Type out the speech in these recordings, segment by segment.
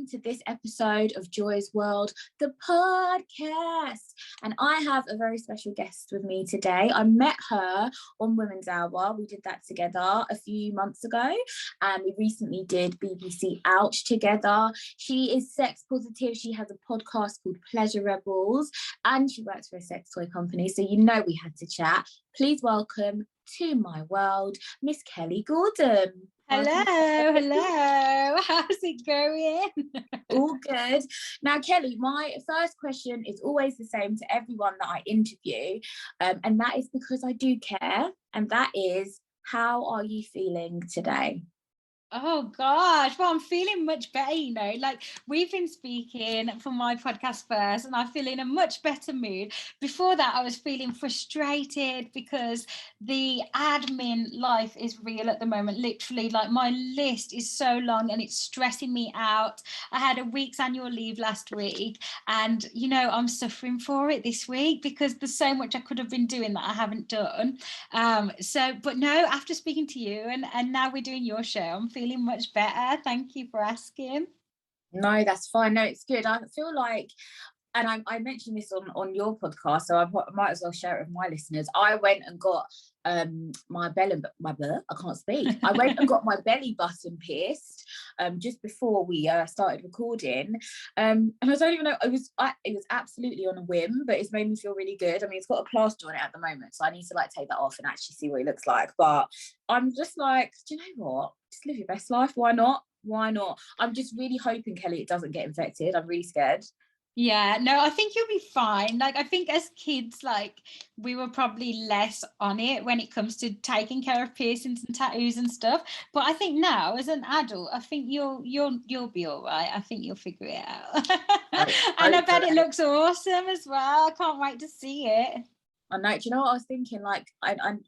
to this episode of Joy's World, the podcast. And I have a very special guest with me today. I met her on Women's Hour. We did that together a few months ago, and we recently did BBC Ouch together. She is sex positive. She has a podcast called Pleasure Rebels, and she works for a sex toy company. So you know we had to chat. Please welcome to my world, Miss Kelly Gordon. Hello. How's it going? All good. Now, Kelly, my first question is always the same to everyone that I interview, and that is because I do care, and that is, how are you feeling today? Oh gosh, well, I'm feeling much better, like we've been speaking for my podcast first and I feel in a much better mood. Before that, I was feeling frustrated because the admin life is real at the moment. Literally, like my list is so long and it's stressing me out. I had a week's annual leave last week and, I'm suffering for it this week because there's so much I could have been doing that I haven't done. But no, after speaking to you and now we're doing your show, I'm feeling much better. Thank you for asking. No, that's fine. No, it's good. I feel like, and I mentioned this on your podcast, so I might as well share it with my listeners. I went and got my belly, I can't speak. I went and got my belly button pierced just before we started recording, and I don't even know, it was absolutely on a whim, but it's made me feel really good. I mean, it's got a plaster on it at the moment, so I need to like take that off and actually see what it looks like. But I'm just like, do you know what? Just live your best life. Why not? I'm just really hoping, Kelly, it doesn't get infected. I'm really scared. Yeah, no, I think you'll be fine. Like, I think as kids, like, we were probably less on it when it comes to taking care of piercings and tattoos and stuff. But I think now, as an adult, I think you'll be all right. I think you'll figure it out. And I bet it looks awesome as well. I can't wait to see it. I know. Do you know what I was thinking? Like,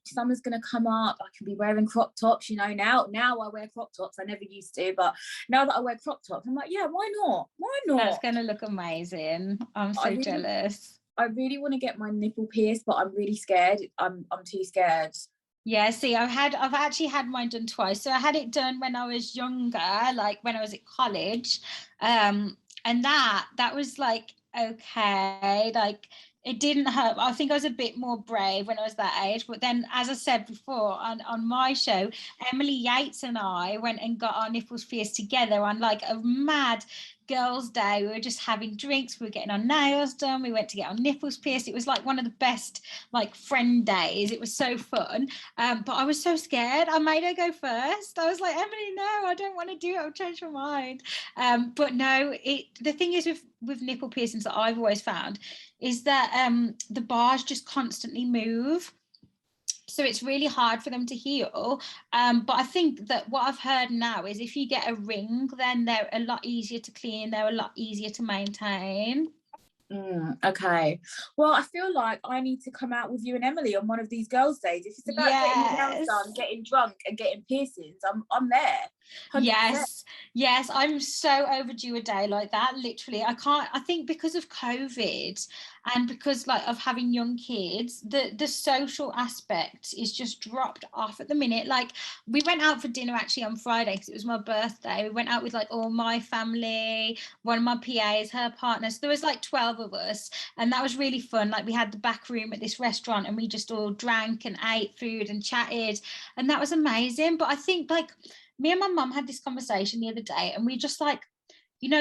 summer's gonna come up. I can be wearing crop tops. Now I wear crop tops. I never used to, but now that I wear crop tops, I'm like, yeah, why not? That's gonna look amazing. I'm so jealous. I really want to get my nipple pierced, but I'm really scared. I'm too scared. Yeah, see, I've actually had mine done twice. So I had it done when I was younger, like when I was at college, and that was like okay, like it didn't hurt. I think I was a bit more brave when I was that age. But then, as I said before on my show, Emily Yates and I went and got our nipples pierced together on like a mad girls' day. We were just having drinks, we were getting our nails done, we went to get our nipples pierced. It was like one of the best like friend days. It was so fun. But I was so scared. I made her go first. I was like, Emily, no, I don't want to do it. I've changed my mind. But no, the thing is with nipple piercings that I've always found is that the bars just constantly move. So it's really hard for them to heal. But I think that what I've heard now is if you get a ring, then they're a lot easier to clean. They're a lot easier to maintain. Okay. Well, I feel like I need to come out with you and Emily on one of these girls' days. If it's about getting your nails done, getting drunk and getting piercings, I'm there. 100%. Yes, I'm so overdue a day like that. Literally, I think because of COVID and because like of having young kids, the social aspect is just dropped off at the minute. Like we went out for dinner actually on Friday because it was my birthday. We went out with like all my family, one of my PAs, her partner. So there was like 12 of us, and that was really fun. Like we had the back room at this restaurant and we just all drank and ate food and chatted, and that was amazing. But I think like me and my mum had this conversation the other day, and we just like,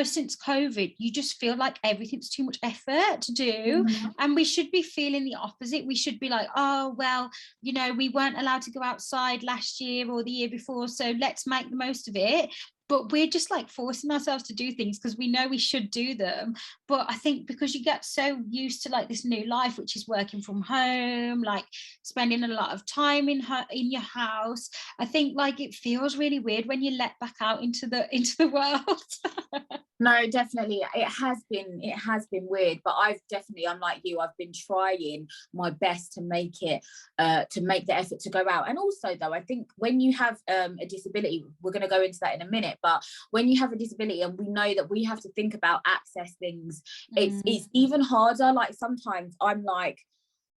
since COVID, you just feel like everything's too much effort to do. And we should be feeling the opposite. We should be like, oh, well, we weren't allowed to go outside last year or the year before, so let's make the most of it. But we're just like forcing ourselves to do things because we know we should do them. But I think because you get so used to like this new life, which is working from home, like spending a lot of time in your house, I think like it feels really weird when you let back out into the world. No, definitely. It has been weird, but I'm like you, I've been trying my best to make it, to make the effort to go out. And also though, I think when you have a disability, we're going to go into that in a minute, but when you have a disability and we know that we have to think about access things, it's even harder. Like sometimes I'm like,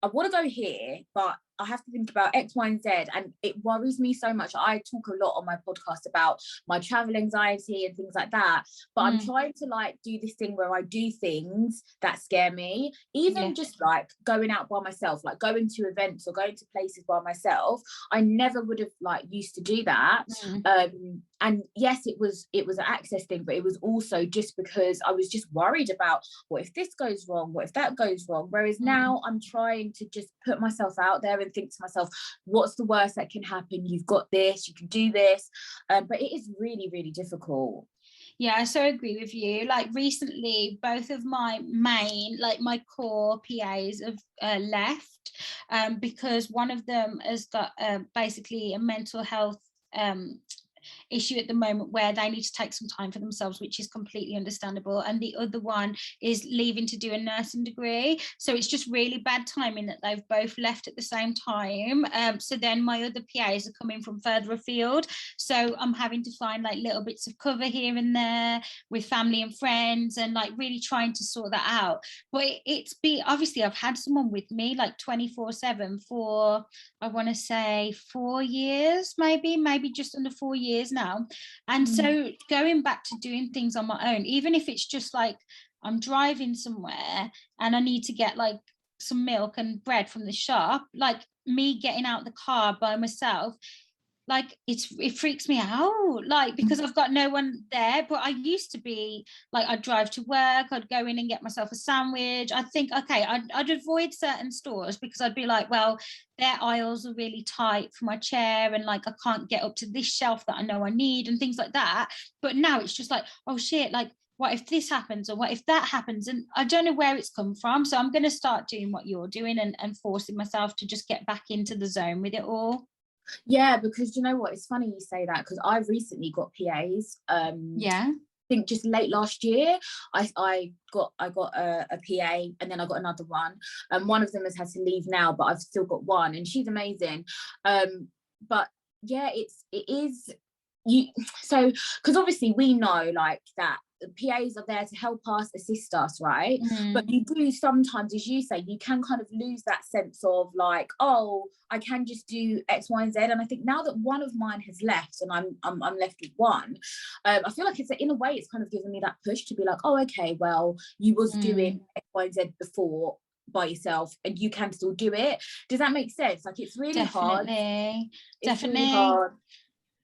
I want to go here, but I have to think about X, Y, and Z, and it worries me so much. I talk a lot on my podcast about my travel anxiety and things like that, but I'm trying to like do this thing where I do things that scare me, even just like going out by myself, like going to events or going to places by myself. I never would have like used to do that. And yes, it was an access thing, but it was also just because I was just worried about, what if this goes wrong, what if that goes wrong? Whereas now I'm trying to just put myself out there and think to myself, what's the worst that can happen? You've got this, you can do this. But it is really, really difficult. Yeah, I so agree with you. Like recently, both of my main, like my core PAs have left, because one of them has got basically a mental health issue at the moment where they need to take some time for themselves, which is completely understandable, and the other one is leaving to do a nursing degree. So it's just really bad timing that they've both left at the same time. So then my other PAs are coming from further afield, so I'm having to find like little bits of cover here and there with family and friends, and like really trying to sort that out. But it's obviously I've had someone with me like 24/7 for, I want to say 4 years, maybe just under 4 years now. And so going back to doing things on my own, even if it's just like I'm driving somewhere and I need to get like some milk and bread from the shop, like me getting out the car by myself, like it freaks me out, like, because I've got no one there. But I used to be like, I'd drive to work, I'd go in and get myself a sandwich. I'd think, okay, I'd avoid certain stores because I'd be like, well, their aisles are really tight for my chair, and like I can't get up to this shelf that I know I need and things like that. But now it's just like, oh shit, like what if this happens or what if that happens? And I don't know where it's come from. So I'm going to start doing what you're doing and forcing myself to just get back into the zone with it all. Yeah, because you know what, it's funny you say that, because I've recently got PAs. I think just late last year I got a PA, and then I got another one, and one of them has had to leave now, but I've still got one, and she's amazing. But yeah, it is you, so because obviously we know like that PAs are there to help us, assist us, right? But you do sometimes, as you say, you can kind of lose that sense of like, oh, I can just do X, Y, and Z. And I think now that one of mine has left and I'm left with one, I feel like it's, in a way, it's kind of given me that push to be like, oh, okay, well, you was doing X, Y, and Z before by yourself, and you can still do it. Does that make sense? Like, it's really hard. It's really hard.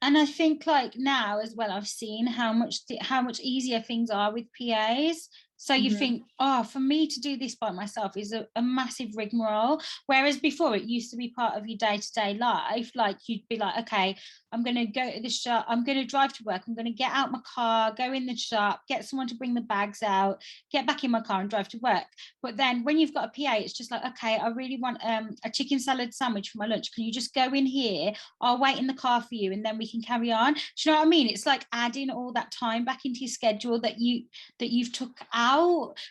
And I think like now as well, I've seen how much easier things are with PAs. So you think, oh, for me to do this by myself is a massive rigmarole. Whereas before it used to be part of your day-to-day life. Like you'd be like, okay, I'm going to go to the shop, I'm going to drive to work, I'm going to get out my car, go in the shop, get someone to bring the bags out, get back in my car and drive to work. But then when you've got a PA, it's just like, okay, I really want a chicken salad sandwich for my lunch. Can you just go in here? I'll wait in the car for you and then we can carry on. Do you know what I mean? It's like adding all that time back into your schedule that you've took out.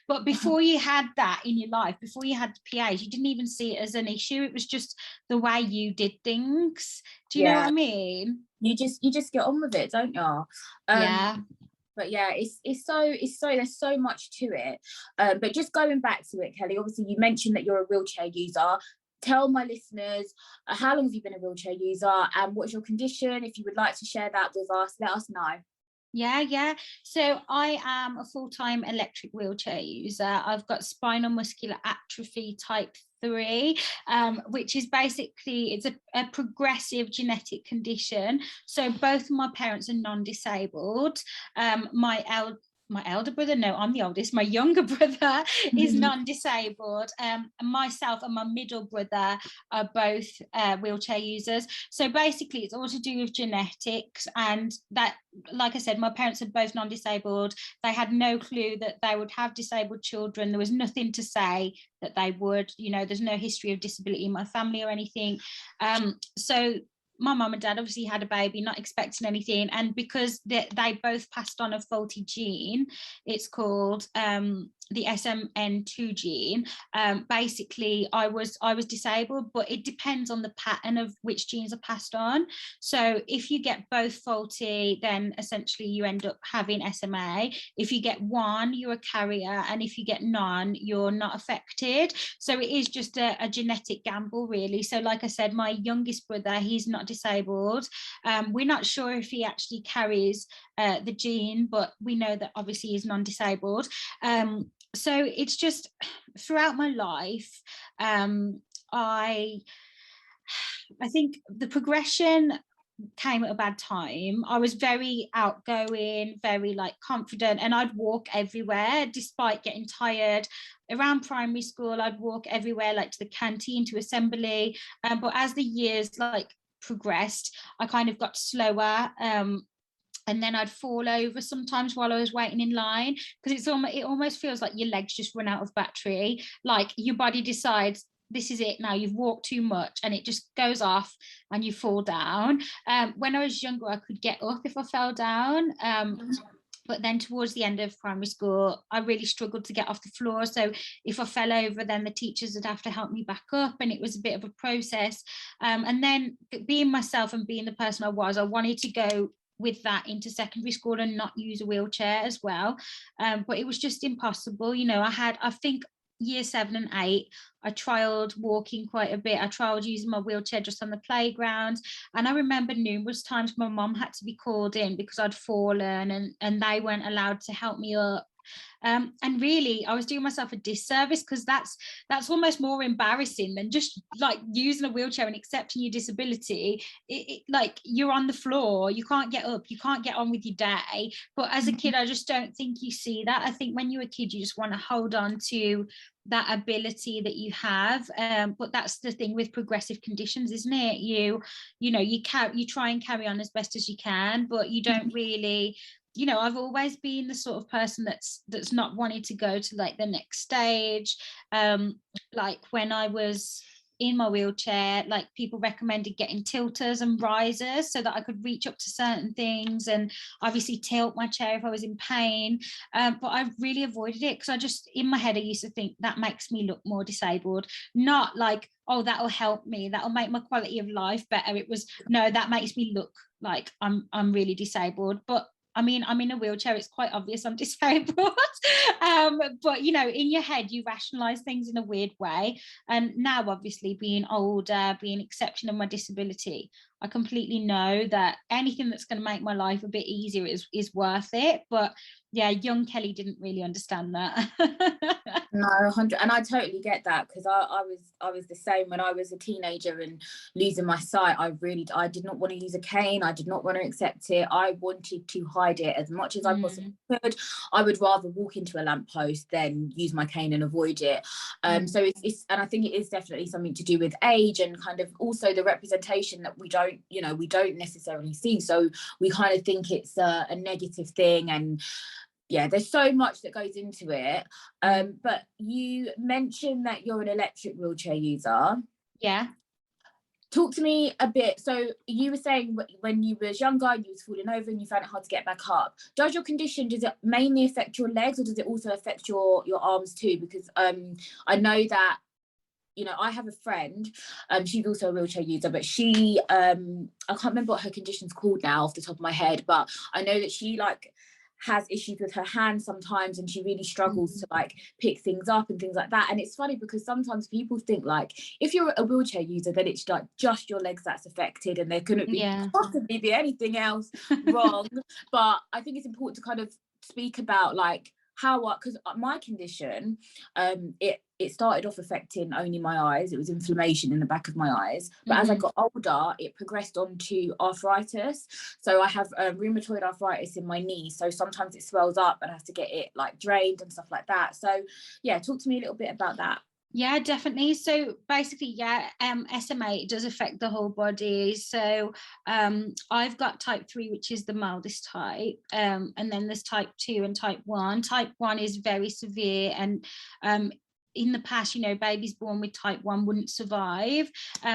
But before you had that in your life, before you had PAs, you didn't even see it as an issue. It was just the way you did things. Do you know what I mean? You just get on with it, don't you? But yeah, it's so there's so much to it. But just going back to it, Kelly, obviously you mentioned that you're a wheelchair user. Tell my listeners, how long have you been a wheelchair user, and what's your condition? If you would like to share that with us, let us know. Yeah. So I am a full-time electric wheelchair user. I've got spinal muscular atrophy type 3, which is basically, it's a progressive genetic condition. So both of my parents are non-disabled. My elder brother, no, I'm the oldest, my younger brother is non-disabled. Myself and my middle brother are both wheelchair users. So basically it's all to do with genetics, and that, like I said, my parents are both non-disabled. They had no clue that they would have disabled children. There was nothing to say that they would, there's no history of disability in my family or anything. So my mum and dad obviously had a baby, not expecting anything, and because they both passed on a faulty gene, it's called the SMN2 gene, basically I was disabled, but it depends on the pattern of which genes are passed on. So if you get both faulty, then essentially you end up having SMA. If you get one, you're a carrier, and if you get none, you're not affected. So it is just a genetic gamble, really. So like I said, my youngest brother, he's not disabled. We're not sure if he actually carries the gene, but we know that obviously he's non-disabled. So it's just throughout my life, I think the progression came at a bad time. I was very outgoing, very like confident, and I'd walk everywhere despite getting tired. Around primary school, I'd walk everywhere, like to the canteen, to assembly. But as the years like progressed, I kind of got slower. And then I'd fall over sometimes while I was waiting in line, because it almost feels like your legs just run out of battery. Like your body decides, this is it now, you've walked too much, and it just goes off and you fall down. When I was younger, I could get up if I fell down. But then towards the end of primary school, I really struggled to get off the floor. So if I fell over, then the teachers would have to help me back up, and it was a bit of a process. And then being myself and being the person I wanted to go with that into secondary school and not use a wheelchair as well. But it was just impossible. I think year 7 and 8, I trialed walking quite a bit. I trialed using my wheelchair just on the playground. And I remember numerous times my mum had to be called in because I'd fallen, and they weren't allowed to help me up. And really, I was doing myself a disservice, because that's almost more embarrassing than just like using a wheelchair and accepting your disability. Like, you're on the floor, you can't get up, you can't get on with your day. But as a kid, I just don't think you see that. I think when you're a kid, you just want to hold on to that ability that you have. But that's the thing with progressive conditions, isn't it? You try and carry on as best as you can, but you don't really. I've always been the sort of person that's not wanted to go to like the next stage. Like when I was in my wheelchair, like people recommended getting tilters and risers so that I could reach up to certain things, and obviously tilt my chair if I was in pain. But I really avoided it, because I just, in my head, I used to think that makes me look more disabled, not like, oh, that'll help me, that'll make my quality of life better. It was, no, that makes me look like I'm really disabled. But I mean, I'm in a wheelchair, it's quite obvious I'm disabled. But in your head, you rationalize things in a weird way. And now, obviously, being older, being accepting of my disability, I completely know that anything that's going to make my life a bit easier is worth it. But yeah, young Kelly didn't really understand that. No, 100, and I totally get that, because I was the same when I was a teenager and losing my sight. I did not want to use a cane. I did not want to accept it. I wanted to hide it as much as I possibly could. I would rather walk into a lamppost than use my cane and avoid it. So it's and I think it is definitely something to do with age, and kind of also the representation that we don't necessarily see. So we kind of think it's a negative thing, and yeah, there's so much that goes into it. But you mentioned that you're an electric wheelchair user. Yeah. Talk to me a bit. So you were saying when you was younger, you was falling over and you found it hard to get back up. Does your condition, does it mainly affect your legs, or does it also affect your arms too? Because I know that, I have a friend, she's also a wheelchair user, but she, I can't remember what her condition's called now off the top of my head, but I know that she has issues with her hands sometimes, and she really struggles to pick things up and things like that. And it's funny because sometimes people think if you're a wheelchair user, then it's just your legs that's affected, and there couldn't possibly be anything else wrong. But I think it's important to kind of speak about because my condition, it started off affecting only my eyes. It was inflammation in the back of my eyes, but as I got older, it progressed on to arthritis. So I have rheumatoid arthritis in my knee, so sometimes it swells up and I have to get it drained and stuff like that. So yeah, talk to me a little bit about that. Yeah, definitely. So basically, SMA does affect the whole body. So I've got type 3, which is the mildest type, and then there's type 2 and type 1. Type 1 is very severe, and in the past, you know, babies born with type 1 wouldn't survive,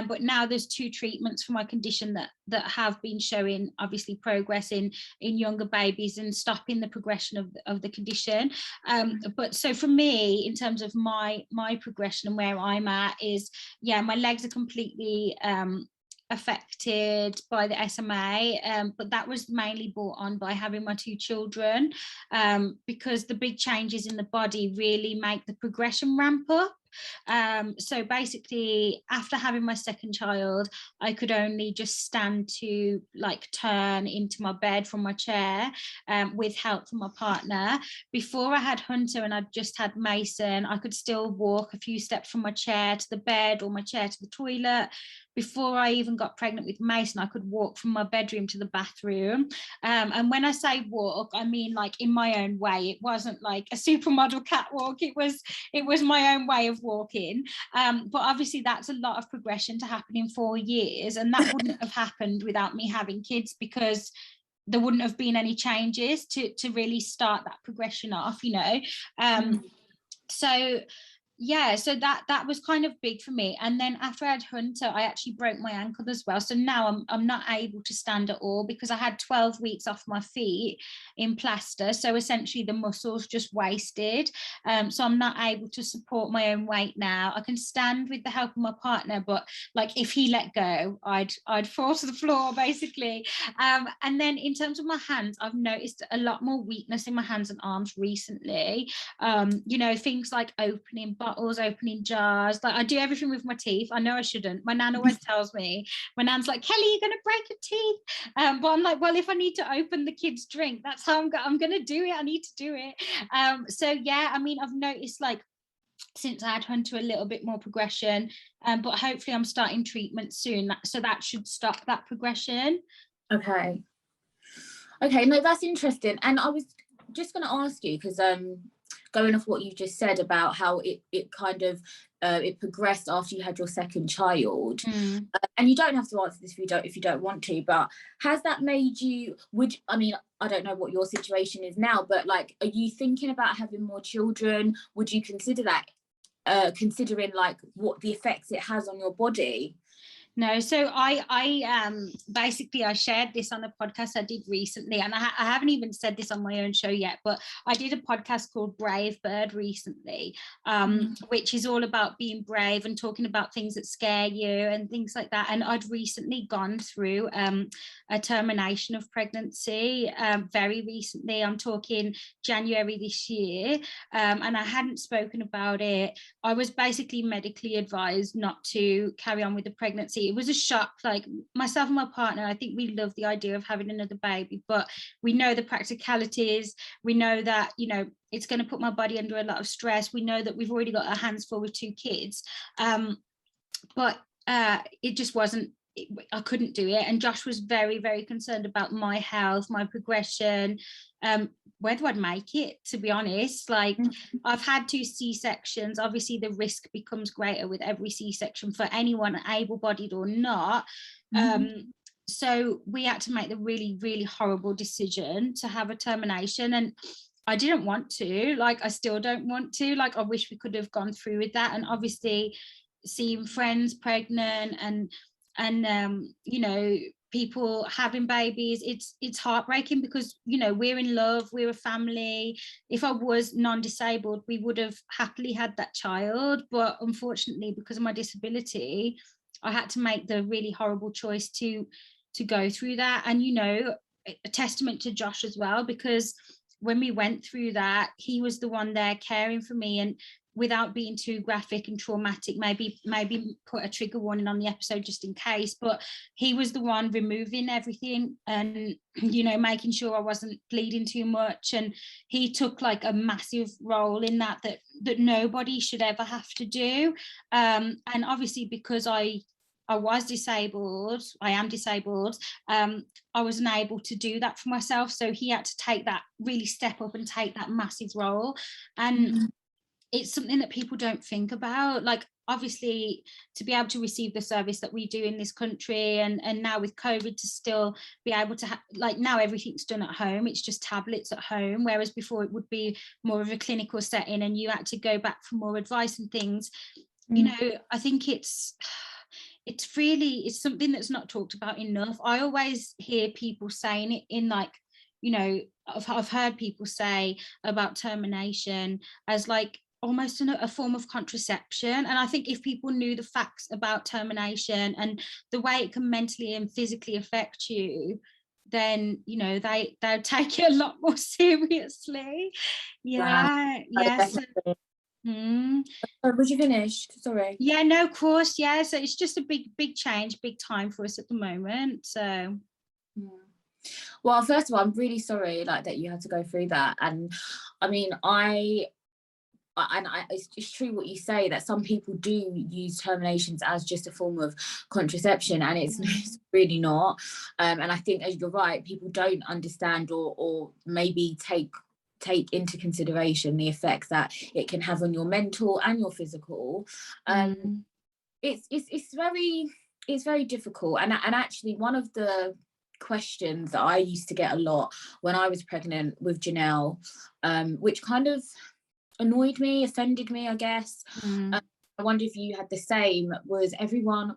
but now there's 2 treatments for my condition that have been showing obviously progress in younger babies and stopping the progression of the condition. But so for me, in terms of my progression and where I'm at is, yeah, my legs are completely affected by the SMA, but that was mainly brought on by having my 2 children, because the big changes in the body really make the progression ramp up. So basically, after having my second child, I could only just stand to like turn into my bed from my chair, with help from my partner. Before I had Hunter and I'd just had Mason, I could still walk a few steps from my chair to the bed or my chair to the toilet. Before I even got pregnant with Mason, I could walk from my bedroom to the bathroom. And when I say walk, I mean like in my own way. It wasn't like a supermodel catwalk. It was my own way of walking. But obviously that's a lot of progression to happen in 4 years. And that wouldn't have happened without me having kids, because there wouldn't have been any changes to really start that progression off, you know. So yeah, so that was kind of big for me. And then after I had Hunter, I actually broke my ankle as well. So now I'm not able to stand at all, because I had 12 weeks off my feet in plaster. So essentially the muscles just wasted. So I'm not able to support my own weight now. I can stand with the help of my partner, but like if he let go, I'd fall to the floor basically. And then in terms of my hands, I've noticed a lot more weakness in my hands and arms recently. You know, things like opening bottles, opening jars. Like I do everything with my teeth. I know I shouldn't. My nan always tells me, my nan's like, Kelly, you're gonna break your teeth. But I'm like, well, if I need to open the kids' drink, that's how I'm gonna do it. I need to do it. So yeah, I mean, I've noticed like since I had Hunter a little bit more progression, but hopefully I'm starting treatment soon, so that should stop that progression. Okay, no, that's interesting. And I was just going to ask you, because going off what you just said about how it kind of it progressed after you had your second child, and you don't have to answer this if you don't want to, but has that made you, I mean, I don't know what your situation is now, but like, are you thinking about having more children? Would you consider that, considering like what the effects it has on your body? No, so I basically I shared this on a podcast I did recently, and I haven't even said this on my own show yet, but I did a podcast called Brave Bird recently, which is all about being brave and talking about things that scare you and things like that. And I'd recently gone through a termination of pregnancy, very recently. I'm talking January this year, and I hadn't spoken about it. I was basically medically advised not to carry on with the pregnancy. It was a shock. Like myself and my partner, I think we love the idea of having another baby, but we know the practicalities. We know that, you know, it's going to put my body under a lot of stress. We know that we've already got our hands full with 2 kids, but it just wasn't, I couldn't do it. And Josh was very, very concerned about my health, my progression, whether I'd make it, to be honest. Like I've had 2 C-sections. Obviously the risk becomes greater with every C-section for anyone, able-bodied or not. So we had to make the really, really horrible decision to have a termination. And I didn't want to, like, I still don't want to, like, I wish we could have gone through with that. And obviously seeing friends pregnant and you know, people having babies, it's heartbreaking, because, you know, we're in love, we're a family. If I was non-disabled, we would have happily had that child, but unfortunately because of my disability, I had to make the really horrible choice to go through that. And, you know, a testament to Josh as well, because when we went through that, he was the one there caring for me. And without being too graphic and traumatic, maybe put a trigger warning on the episode just in case, but he was the one removing everything and, you know, making sure I wasn't bleeding too much. And he took like a massive role in that nobody should ever have to do. And obviously because I was disabled, I am disabled, I wasn't able to do that for myself. So he had to take that, really step up and take that massive role. And it's something that people don't think about. Like, obviously, to be able to receive the service that we do in this country, and now with COVID, to still be able to like, now everything's done at home, it's just tablets at home, whereas before it would be more of a clinical setting and you had to go back for more advice and things. You know, I think it's something that's not talked about enough. I always hear people saying it in, like, you know, I've heard people say about termination as like almost a form of contraception. And I think if people knew the facts about termination and the way it can mentally and physically affect you, then, you know, they'll take it a lot more seriously. Yeah. Yes. Was you finished? Sorry. Yeah, no, of course. Yeah, so it's just a big change, big time for us at the moment. So well, first of all, I'm really sorry like that you had to go through that. And I mean, it's true what you say, that some people do use terminations as just a form of contraception, and it's really not. And I think, as you're right, people don't understand or maybe take into consideration the effect that it can have on your mental and your physical. It's very difficult. And actually, one of the questions that I used to get a lot when I was pregnant with Janelle, which kind of annoyed me, offended me, I guess. I wonder if you had the same, was everyone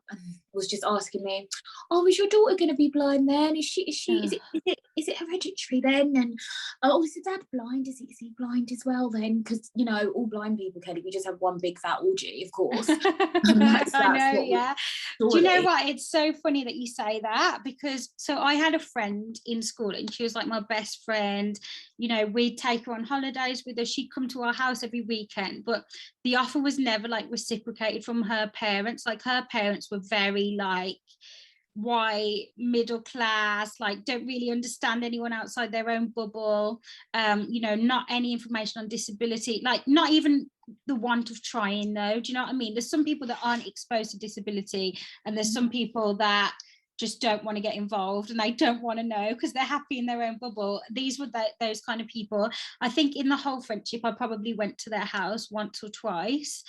was just asking me, oh, is your daughter going to be blind then? Is it hereditary then? And oh, is the dad blind? Is he blind as well then? Because, you know, all blind people, Kelly, we just have one big fat orgy, of course. I know, yeah. Do you know what? It's so funny that you say that, because so I had a friend in school and she was like my best friend. You know, we'd take her on holidays with us. She'd come to our house every weekend, but the offer was never like reciprocated from her parents. Like, her parents were very like white, middle class, like don't really understand anyone outside their own bubble. You know, not any information on disability, like not even the want of trying though. Do you know what I mean? There's some people that aren't exposed to disability, and there's some people that just don't want to get involved and they don't want to know because they're happy in their own bubble. These were those kind of people. I think in the whole friendship, I probably went to their house once or twice.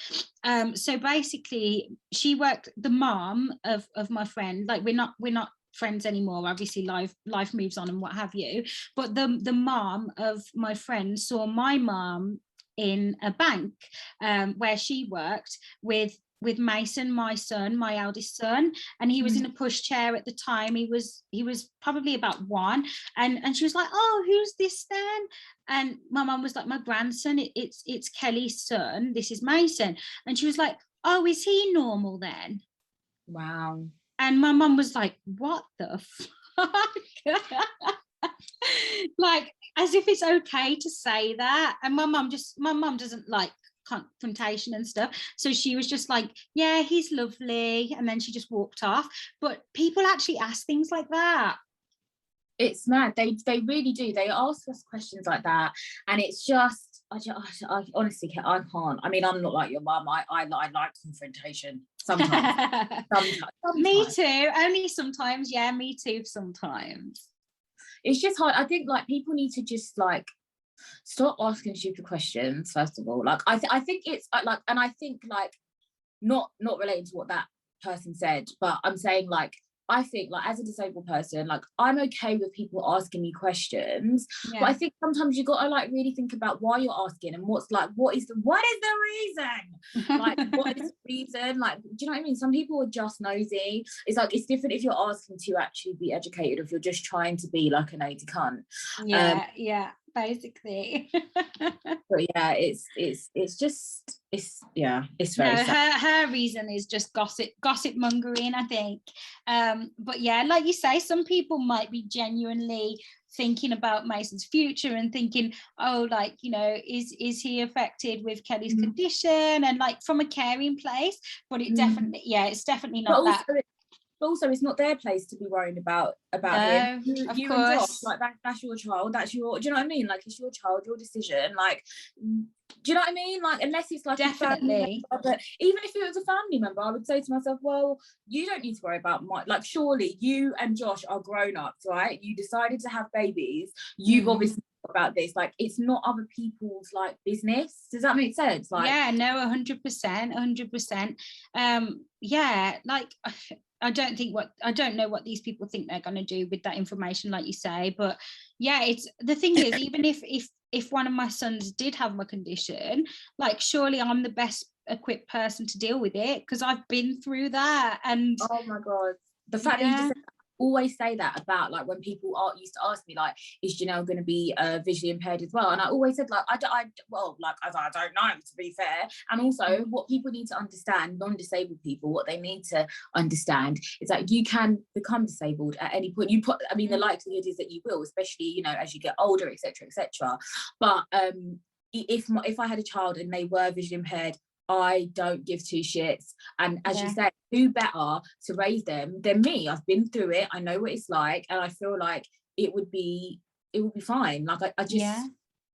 So basically, she worked, the mom of my friend, like we're not friends anymore, obviously life moves on and what have you, but the mom of my friend saw my mom in a bank where she worked with Mason, my son, my eldest son, and he was in a pushchair at the time. He was probably about 1, and she was like, oh, who's this then? And my mum was like, my grandson, it's Kelly's son, this is Mason. And she was like, oh, is he normal then? Wow. And my mum was like, what the fuck? Like, as if it's okay to say that. And my mum doesn't like confrontation and stuff, so she was just like, yeah, he's lovely, and then she just walked off. But people actually ask things like that. It's mad. They really do. They ask us questions like that, and it's just I honestly I can't. I mean, I'm not like your mum. I like confrontation sometimes. sometimes. Me too, only sometimes. Yeah, me too, sometimes. It's just hard. I think like people need to just like stop asking stupid questions, first of all. Like I think it's like, and I think like not relating to what that person said, but I'm saying like, I think like as a disabled person, like I'm okay with people asking me questions, but I think sometimes you got to like really think about why you're asking and what is the reason? Like, what is the reason? Like, do you know what I mean? Some people are just nosy. It's like, it's different if you're asking to actually be educated, or if you're just trying to be like a nosy cunt. Yeah, basically. But yeah, it's very sad. Her reason is just gossip mongering, I think. But yeah, like you say, some people might be genuinely thinking about Mason's future and thinking, oh, like, you know, is he affected with Kelly's condition, and like from a caring place. But it definitely, it's definitely not that. But also, it's not their place to be worried about him. You and Josh, like that's your child. That's your. Do you know what I mean? Like, it's your child, your decision. Like, do you know what I mean? Like, unless it's like definitely. But even if it was a family member, I would say to myself, well, you don't need to worry about like. Surely you and Josh are grown ups, right? You decided to have babies. You've obviously about this, like it's not other people's like business. Does that make sense? Like, yeah, no, 100%. Yeah, like I don't know what these people think they're going to do with that information, like you say, but yeah, it's the thing is, even if one of my sons did have my condition, like surely I'm the best equipped person to deal with it because I've been through that. And oh my god, the fact that you just always say that about like when people used to ask me like, is Janelle going to be visually impaired as well, and I always said like I don't know, to be fair. And also what people need to understand, non-disabled people, what they need to understand is that you can become disabled at any point. I mean the likelihood is that you will, especially, you know, as you get older, etc. But if I had a child and they were visually impaired, I don't give two shits. And as you said, who better to raise them than me? I've been through it. I know what it's like, and I feel like it would be fine. Like I just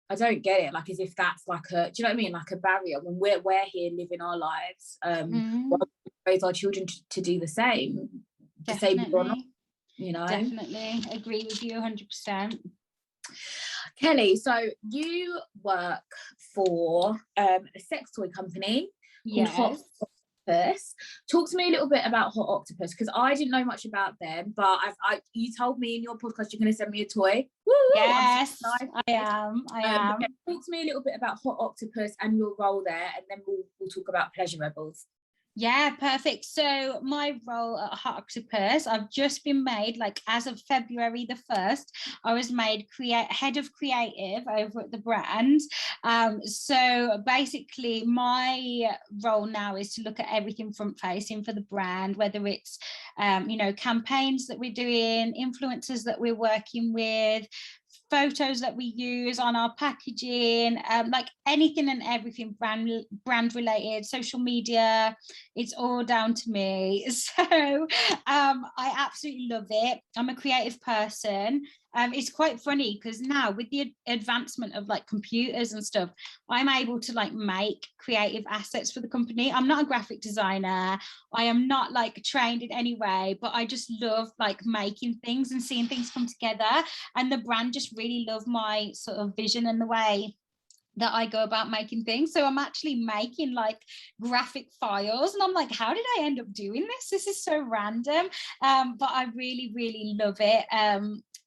I don't get it. Like as if that's like do you know what I mean? Like a barrier when we're here living our lives. Raise our children to do the same, disabled or not. You know, definitely agree with you 100%. Kelly, so you work for a sex toy company called Hot Octopus. Talk to me a little bit about Hot Octopus, because I didn't know much about them, but you told me in your podcast you're going to send me a toy. Woo! Yes, I am. Talk to me a little bit about Hot Octopus and your role there, and then we'll talk about Pleasure Rebels. Yeah, perfect. So my role at Hot Octopus, I've just been made, like as of February the 1st, I was made head of creative over at the brand. So basically my role now is to look at everything front facing for the brand, whether it's, you know, campaigns that we're doing, influencers that we're working with, photos that we use on our packaging, like anything and everything brand related, social media, it's all down to me. So I absolutely love it. I'm a creative person. It's quite funny because now with the advancement of like computers and stuff, I'm able to like make creative assets for the company. I'm not a graphic designer. I am not like trained in any way, but I just love like making things and seeing things come together. And the brand just really love my sort of vision and the way that I go about making things. So I'm actually making like graphic files and I'm like, how did I end up doing this? This is so random. But I really, really love it.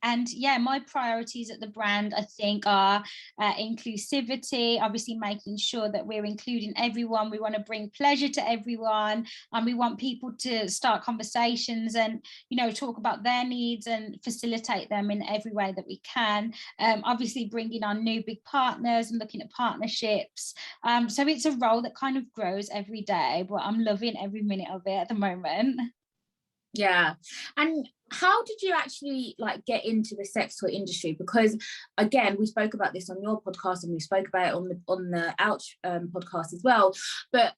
And yeah, my priorities at the brand, I think, are inclusivity, obviously making sure that we're including everyone. We want to bring pleasure to everyone, and we want people to start conversations and, you know, talk about their needs and facilitate them in every way that we can. Obviously bringing on new big partners and looking at partnerships. So it's a role that kind of grows every day, but I'm loving every minute of it at the moment. Yeah. And how did you actually like get into the sex toy industry? Because again, we spoke about this on your podcast and we spoke about it on the Ouch podcast as well, but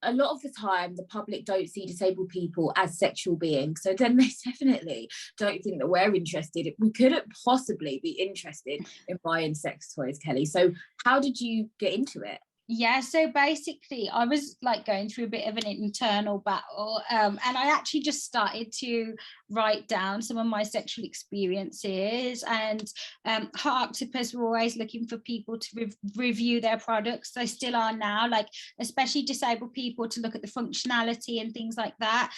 a lot of the time the public don't see disabled people as sexual beings, so then they definitely don't think that we're interested. We couldn't possibly be interested in buying sex toys, Kelly. So how did you get into it? Yeah, so basically I was like going through a bit of an internal battle, and I actually just started to write down some of my sexual experiences. And Hot Octopus were always looking for people to review their products. They still are now, like especially disabled people, to look at the functionality and things like that.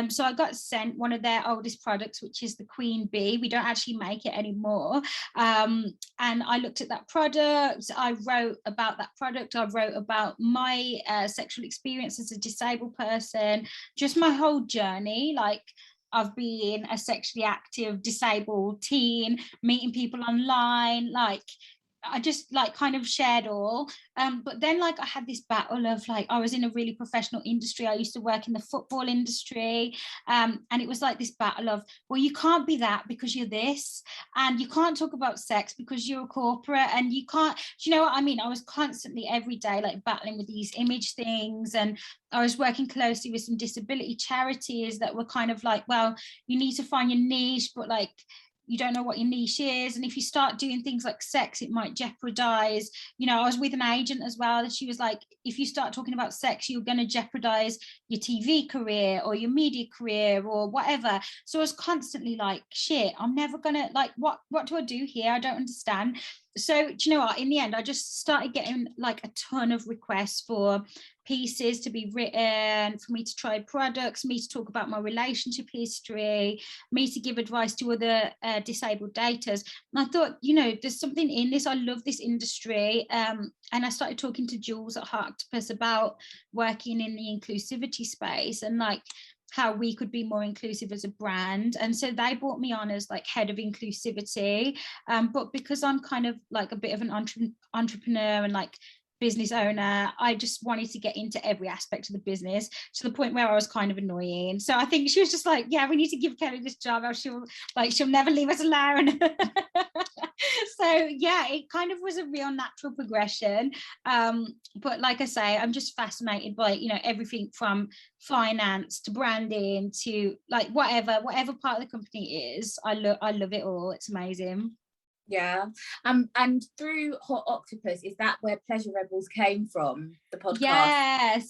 So I got sent one of their oldest products, which is the Queen Bee. We don't actually make it anymore. And I looked at that product. I wrote about that product. I wrote about my sexual experience as a disabled person, just my whole journey, like of being a sexually active disabled teen, meeting people online, like I just like kind of shared all. But then like I had this battle of like, I was in a really professional industry. I used to work in the football industry. And it was like this battle of, well, you can't be that because you're this, and you can't talk about sex because you're a corporate, and you can't, do you know what I mean? I was constantly every day like battling with these image things. And I was working closely with some disability charities that were kind of like, well, you need to find your niche, but like, you don't know what your niche is, and if you start doing things like sex, it might jeopardize, you know. I was with an agent as well, and she was like, if you start talking about sex, you're going to jeopardize your TV career or your media career or whatever. So I was constantly like, shit, I'm never gonna, like, what do I do here? I don't understand. so do you know what, in the end I just started getting like a ton of requests for pieces to be written, for me to try products, me to talk about my relationship history, me to give advice to other disabled daters. And I thought, you know, there's something in this. I love this industry. And I started talking to Jules at Hot Octopus about working in the inclusivity space and like how we could be more inclusive as a brand. And so they brought me on as like head of inclusivity. But because I'm kind of like a bit of an entrepreneur and like business owner, I just wanted to get into every aspect of the business, to the point where I was kind of annoying. So I think she was just like, yeah, we need to give Kelly this job, or she'll never leave us alone. So yeah, it kind of was a real natural progression. But like I say, I'm just fascinated by, you know, everything from finance to branding to like whatever part of the company is. I love it all. It's amazing. Yeah. And through Hot Octopus, is that where Pleasure Rebels came from, the podcast?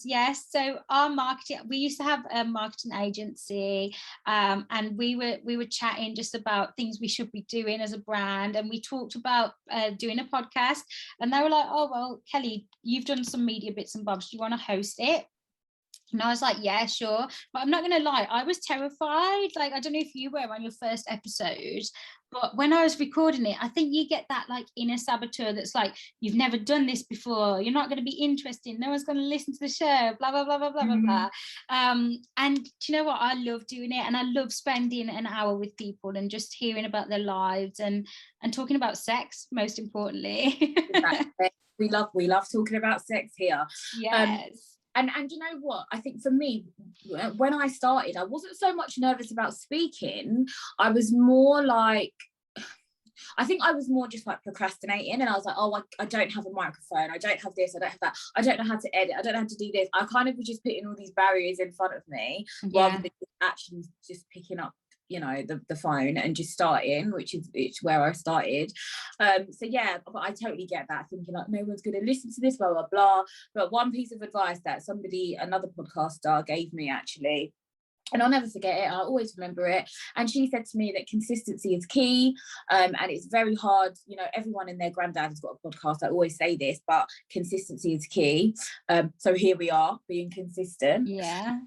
Yes. So our marketing, we used to have a marketing agency, and we were chatting just about things we should be doing as a brand, and we talked about doing a podcast, and they were like, oh well, Kelly, you've done some media bits and bobs, do you want to host it? And I was like, yeah, sure. But I'm not going to lie, I was terrified. Like, I don't know if you were on your first episode, but when I was recording it, I think you get that like inner saboteur that's like, you've never done this before, you're not going to be interesting, no one's going to listen to the show, blah, blah, blah, blah, blah, blah, blah. And do you know what? I love doing it. And I love spending an hour with people and just hearing about their lives and talking about sex, most importantly. Exactly. We love talking about sex here. Yes. And you know what? I think for me, when I started, I wasn't so much nervous about speaking. I was more like, I think I was more just like procrastinating, and I was like, oh, I don't have a microphone, I don't have this, I don't have that, I don't know how to edit, I don't know how to do this. I kind of was just putting all these barriers in front of me, rather than actually just picking up, you know, the phone and just starting, which is where I started. So yeah, but I totally get that, thinking like, no one's going to listen to this, blah blah blah. But one piece of advice that another podcaster gave me, actually, and I'll never forget it, I always remember it, and she said to me that consistency is key, and it's very hard, you know, everyone and their granddad has got a podcast, I always say this, but consistency is key. So here we are, being consistent. Yeah.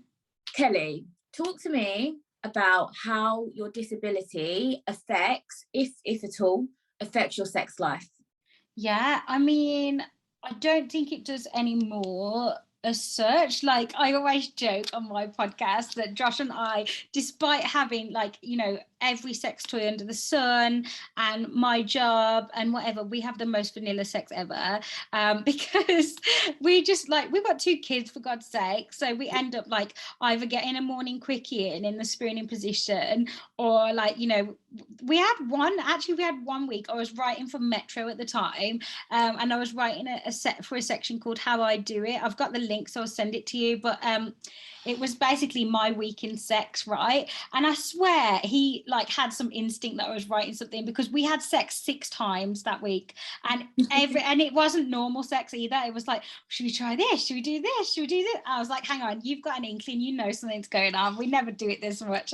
Kelly, talk to me about how your disability affects, if at all, affects your sex life. Yeah, I mean, I don't think it does anymore as such. Like, I always joke on my podcast that Josh and I, despite having like, you know, every sex toy under the sun and my job and whatever, we have the most vanilla sex ever, because we just like, we've got 2 kids, for God's sake, so we end up like either getting a morning quickie in the spooning position, or like, you know, we had one week I was writing for Metro at the time, and I was writing a set for a section called How I Do It. I've got the link, so I'll send it to you, but it was basically my week in sex, right? And I swear he like had some instinct that I was writing something, because we had sex 6 times that week, and and it wasn't normal sex either. It was like, should we try this? Should we do this? Should we do this? I was like, hang on, you've got an inkling, you know something's going on. We never do it this much.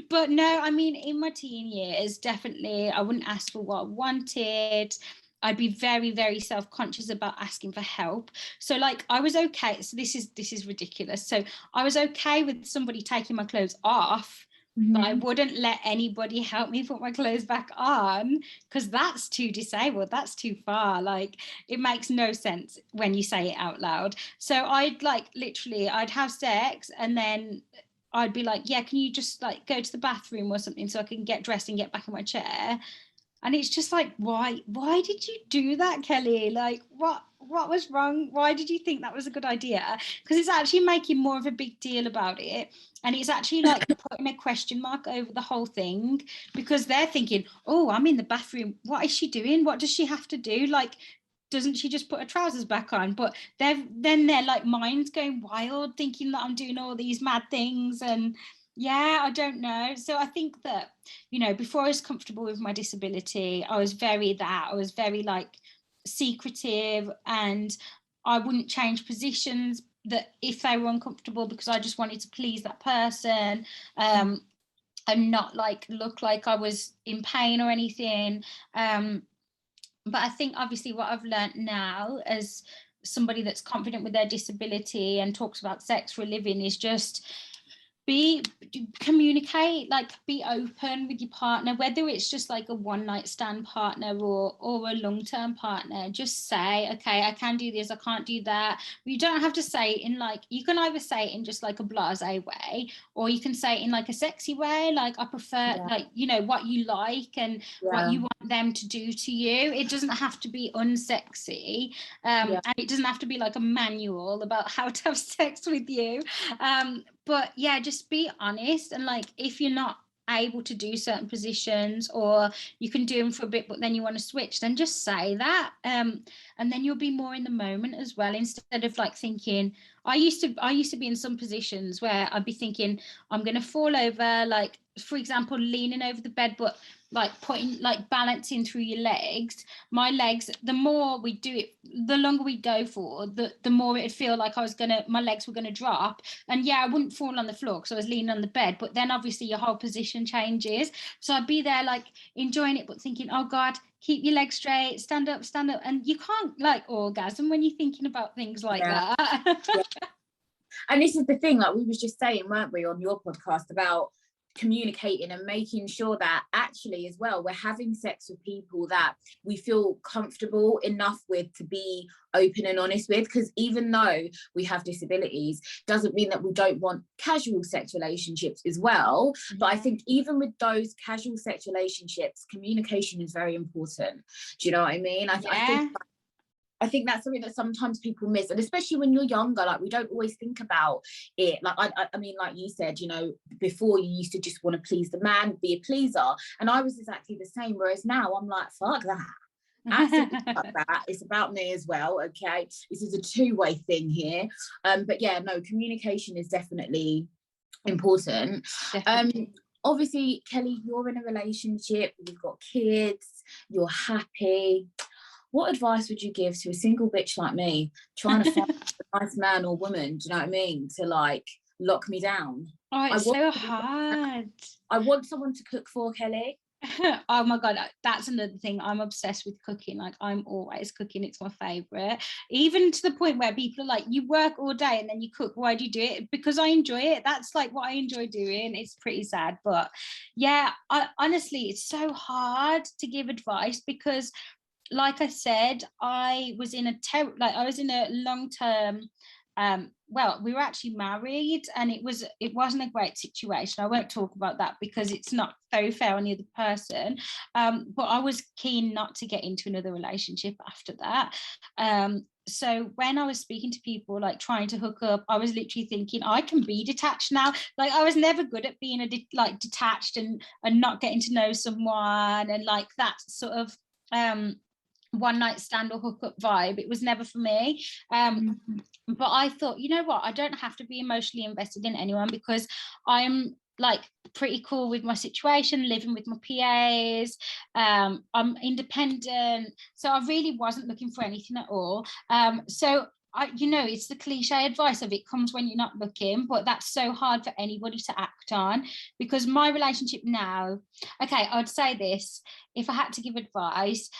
But no, I mean, in my teen years, definitely, I wouldn't ask for what I wanted. I'd be very, very self-conscious about asking for help. So like, I was okay. So this is ridiculous. So I was okay with somebody taking my clothes off, but I wouldn't let anybody help me put my clothes back on, because that's too disabled. That's too far. Like, it makes no sense when you say it out loud. So I'd like, literally, I'd have sex and then I'd be like, yeah, can you just like go to the bathroom or something so I can get dressed and get back in my chair? And it's just like, why did you do that, Kelly? Like, what was wrong? Why did you think that was a good idea? Because it's actually making more of a big deal about it. And it's actually like putting a question mark over the whole thing, because they're thinking, oh, I'm in the bathroom, what is she doing? What does she have to do? Like, doesn't she just put her trousers back on? But then they're like, minds going wild, thinking that I'm doing all these mad things. And yeah, I don't know. So I think that, you know, before I was comfortable with my disability, I was very like secretive, and I wouldn't change positions that if they were uncomfortable, because I just wanted to please that person. and not like look like I was in pain or anything. But I think obviously what I've learned now as somebody that's confident with their disability and talks about sex for a living is just communicate, like be open with your partner, whether it's just like a one night stand partner or a long-term partner. Just say, okay, I can do this, I can't do that. You don't have to say it in like, you can either say it in just like a blasé way, or you can say it in like a sexy way, like I prefer like, you know, what you like and what you want them to do to you. It doesn't have to be unsexy, and it doesn't have to be like a manual about how to have sex with you. But yeah, just be honest, and like if you're not able to do certain positions, or you can do them for a bit but then you want to switch, then just say that, and then you'll be more in the moment as well, instead of like thinking, I used to be in some positions where I'd be thinking I'm going to fall over, like for example leaning over the bed, but like putting like balancing through your legs. My legs, the more we do it, the longer we go for, the more it'd feel like my legs were gonna drop. And yeah, I wouldn't fall on the floor because I was leaning on the bed, but then obviously your whole position changes. So I'd be there like enjoying it but thinking, oh god, keep your legs straight, stand up, and you can't like orgasm when you're thinking about things like that. And this is the thing, like we was just saying, weren't we, on your podcast, about communicating and making sure that actually as well we're having sex with people that we feel comfortable enough with to be open and honest with, because even though we have disabilities doesn't mean that we don't want casual sex relationships as well. But I think even with those casual sex relationships, communication is very important. Do you know what I mean? I think that's something that sometimes people miss, and especially when you're younger, like we don't always think about it. Like I mean, like you said, you know, before you used to just want to please the man, be a pleaser, and I was exactly the same. Whereas now I'm like, fuck that. Absolutely fuck that. It's about me as well. Okay, this is a two-way thing here. But yeah, no, communication is definitely important. Obviously, Kelly, you're in a relationship, you've got kids, you're happy. What advice would you give to a single bitch like me trying to find a nice man or woman, do you know what I mean, to like lock me down? Oh, it's so hard. I want someone to cook for, Kelly. Oh my god, that's another thing. I'm obsessed with cooking. Like I'm always cooking. It's my favorite, even to the point where people are like, you work all day and then you cook, why do you do it? Because I enjoy it. That's like what I enjoy doing. It's pretty sad, but yeah, honestly it's so hard to give advice because like I said, I was in a long-term, well, we were actually married, and it wasn't a great situation. I won't talk about that because it's not very fair on the other person. But I was keen not to get into another relationship after that. So when I was speaking to people, like trying to hook up, I was literally thinking I can be detached now. Like I was never good at being detached and not getting to know someone, and like that sort of one night stand or hookup vibe. It was never for me. But I thought, you know what, I don't have to be emotionally invested in anyone because I'm like pretty cool with my situation, living with my PAs, I'm independent, so I really wasn't looking for anything at all. So you know, it's the cliche advice of it comes when you're not looking, but that's so hard for anybody to act on, because my relationship now, okay, I'd say this, if I had to give advice,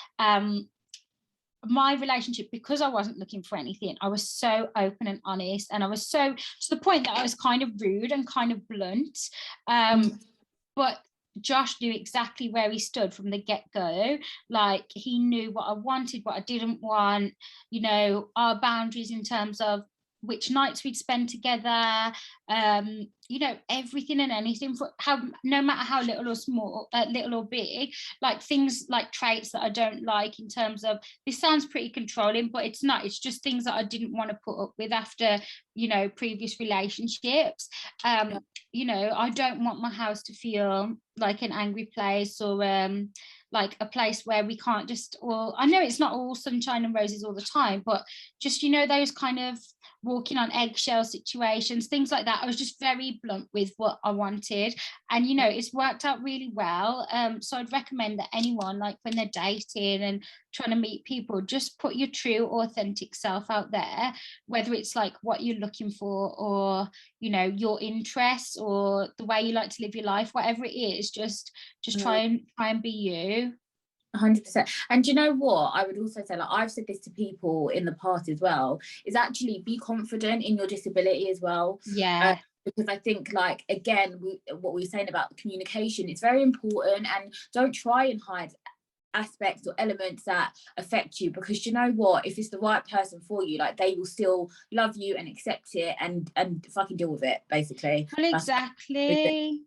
my relationship, because I wasn't looking for anything, I was so open and honest, and I was so to the point that I was kind of rude and kind of blunt, but Josh knew exactly where he stood from the get-go. Like he knew what I wanted, what I didn't want, you know, our boundaries in terms of which nights we'd spend together, you know, everything and anything, for how, no matter how little or small, little or big, like things like traits that I don't like in terms of, this sounds pretty controlling, but it's not, it's just things that I didn't want to put up with after, you know, previous relationships. You know, I don't want my house to feel like an angry place, or like a place where we can't just all, I know it's not all sunshine and roses all the time, but just, you know, those kind of walking on eggshell situations, things like that. I was just very blunt with what I wanted, and it's worked out really well. So I'd recommend that anyone, like when they're dating and trying to meet people, just put your true authentic self out there, whether it's like what you're looking for, or your interests, or the way you like to live your life, whatever it is, just try and be you. 100%. And do you know what I would also say, like I've said this to people in the past as well, is actually be confident in your disability as well. Yeah. Because I think, like, again, what we were saying about communication, it's very important, and don't try and hide aspects or elements that affect you, because you know what, if it's the right person for you, like they will still love you and accept it and fucking deal with it, basically. Well, exactly.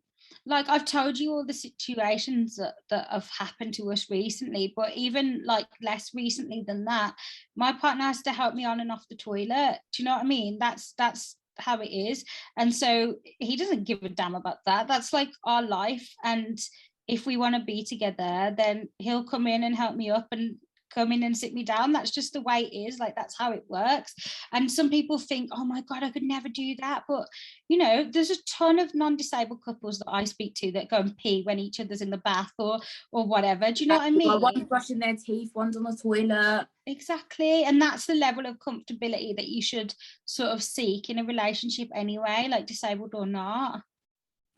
Like I've told you all the situations that have happened to us recently, but even like less recently than that, my partner has to help me on and off the toilet. Do you know what I mean? That's how it is. And so he doesn't give a damn about that. That's like our life. And if we want to be together, then he'll come in and help me up and come in and sit me down. That's just the way it is. Like that's how it works. And some people think, oh my God, I could never do that. But there's a ton of non-disabled couples that I speak to that go and pee when each other's in the bath or whatever. Do you know what I mean? One's brushing their teeth, one's on the toilet. Exactly. And that's the level of comfortability that you should sort of seek in a relationship anyway, like disabled or not.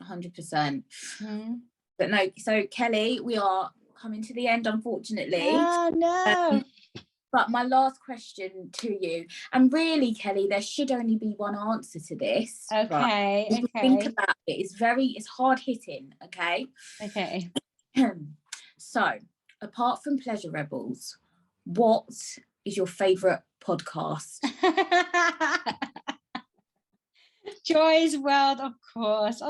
100%. But no, so Kelly, we are coming to the end, unfortunately. Oh no. But my last question to you, and really, Kelly, there should only be one answer to this. Okay. Right? Okay. Think about it. It's hard hitting. Okay. Okay. So, apart from Pleasure Rebels, what is your favourite podcast? Joy's World, of course.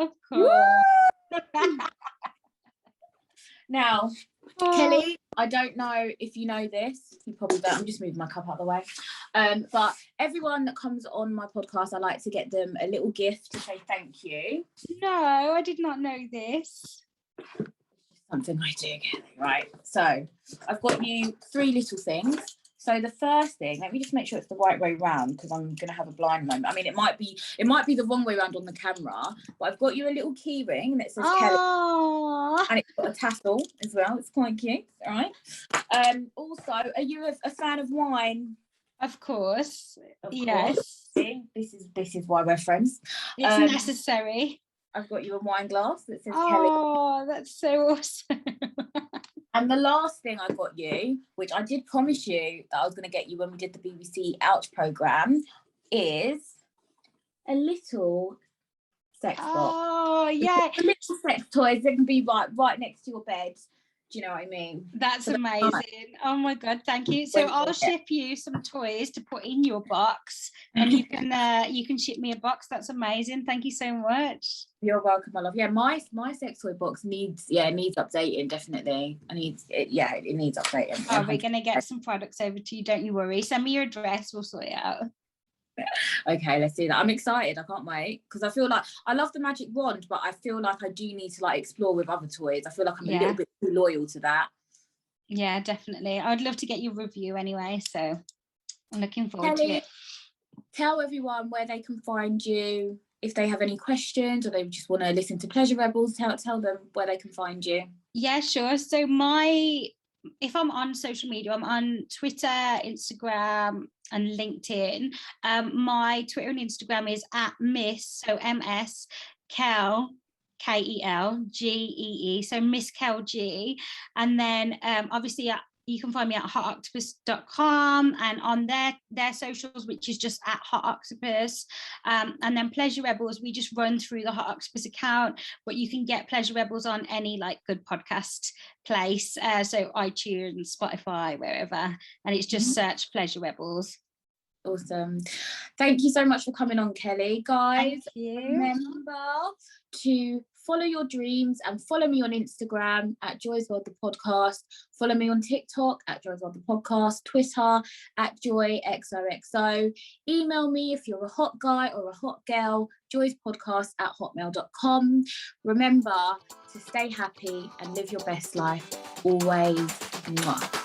Now, Kelly, I don't know if you know this. You probably don't. I'm just moving my cup out of the way. But everyone that comes on my podcast, I like to get them a little gift to say thank you. No, I did not know this. Something I do, Kelly, right? So I've got you 3 little things. So the first thing, let me just make sure it's the right way round, because I'm going to have a blind moment. I mean, it might be the wrong way round on the camera, but I've got you a little key ring that says Kelly, and it's got a tassel as well. It's quite cute, all right? Also, are you a fan of wine? Of course. Yes. This is why we're friends. It's necessary. I've got you a wine glass that says Kelly. Oh, that's so awesome. And the last thing I got you, which I did promise you that I was going to get you when we did the BBC Ouch programme, is a little sex box. Oh, yeah. A little sex toys that can be right next to your bed. Do you know what I mean? That's amazing. Oh my God, thank you. So I'll ship you some toys to put in your box, and you can ship me a box. That's amazing. Thank you so much. You're welcome, my love. Yeah, my sex toy box needs updating, definitely. It needs updating. Oh, we're gonna get some products over to you, don't you worry. Send me your address, we'll sort it out. Okay, let's do that. I'm excited. I can't wait, because I feel like I love the magic wand, but I feel like I do need to explore with other toys. I feel like I'm a little bit too loyal to that. Yeah, definitely. I'd love to get your review anyway, so I'm looking forward to it. Tell everyone where they can find you. If they have any questions or they just want to listen to Pleasure Rebels, tell them where they can find you. Yeah, sure. So if I'm on social media, I'm on Twitter, Instagram, and LinkedIn. My Twitter and Instagram is at Miss, so MS Kel, KELGEE, so Miss Kel G. And then obviously you can find me at hotoctopus.com and on their socials, which is just at Hot Octopus. And then Pleasure Rebels, we just run through the Hot Octopus account, but you can get Pleasure Rebels on any good podcast place, so iTunes, Spotify, wherever, and it's just search Pleasure Rebels. Awesome. Thank you so much for coming on, Kelly. Guys, remember to follow your dreams and follow me on Instagram at Joy's World the Podcast. Follow me on TikTok at Joy's World the Podcast, Twitter at JoyXOXO. Email me if you're a hot guy or a hot girl, joyspodcast@hotmail.com. Remember to stay happy and live your best life always. Mwah.